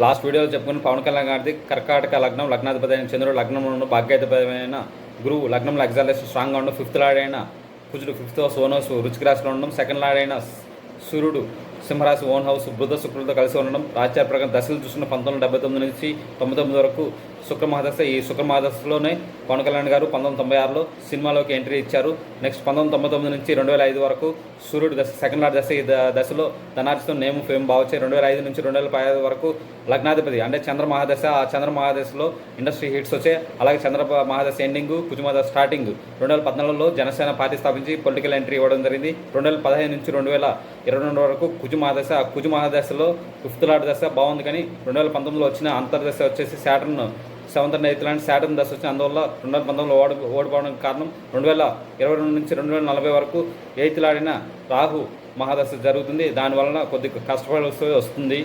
Last వీడియోలో చెప్పుకుని పవన్ కళ్యాణ్ గారిది కర్కాటక లగ్నం, లగ్నాధిపతి అయిన చంద్రుడు లగ్నంలో ఉండు, భాగ్యాధిపతి అయిన గురువు లగ్నంలో ఎగ్జాలేషన్ స్ట్రాంగ్గా ఉండడం, ఫిఫ్త్ లార్డ్ అయిన కుజుడు ఫిఫ్త్ హౌస్ ఓన్ హౌస్ వృశ్చిక రాశిలో ఉండడం, సెకండ్ లార్డ్ అయిన సూర్యుడు సింహరాశి ఓన్ హౌస్ బుధ శుక్రులతో కలిసి ఉండడం, రాజ్యాల ప్రకారం దశలు చూసుకున్న 1979 నుంచి 99 వరకు శుక్ర మహాదశ. ఈ శుక్ర మహాదశలోనే పవన్ కళ్యాణ్ గారు 1996లో సినిమాలోకి ఎంట్రీ ఇచ్చారు. నెక్స్ట్ 1999 నుంచి 2005 వరకు సూర్యుడు దశ, సెకండ్ లార్డ్ దశ. ఈ దశలో ధనార్జితం నేమ్ ఫేమ్ బావొచ్చాయి. 2005 నుంచి 2015 వరకు లగ్నాధిపతి అంటే చంద్ర మహాదశ. ఆ చంద్ర మహాదశలో ఇండస్ట్రీ హిట్స్ వచ్చాయి. అలాగే చంద్ర మహాదశ ఎండింగ్, కుజ మహాదశ స్టార్టింగ్. 2014లో జనసేన పార్టీ స్థాపించి పొలిటికల్ ఎంట్రీ ఇవ్వడం జరిగింది. 2015 నుంచి 2022 వరకు కుజ మహాదశ. ఆ కుజ మహాదశలో ఫిఫ్త్ లార్డ్ దశ బాగుంది. కానీ 2019లో వచ్చిన అంతర్దశ వచ్చేసి శాటర్న్ 7th and 8th లాంటి శాటర్న్ దశ వచ్చింది. అందువల్ల 2019లో ఓడిపోవడానికి కారణం. 2022 నుంచి 2040 వరకు 8th లార్డ్ అయిన రాహు మహాదశ జరుగుతుంది. దానివలన కొద్దిగా కష్టపడాల్సి వస్తుంది.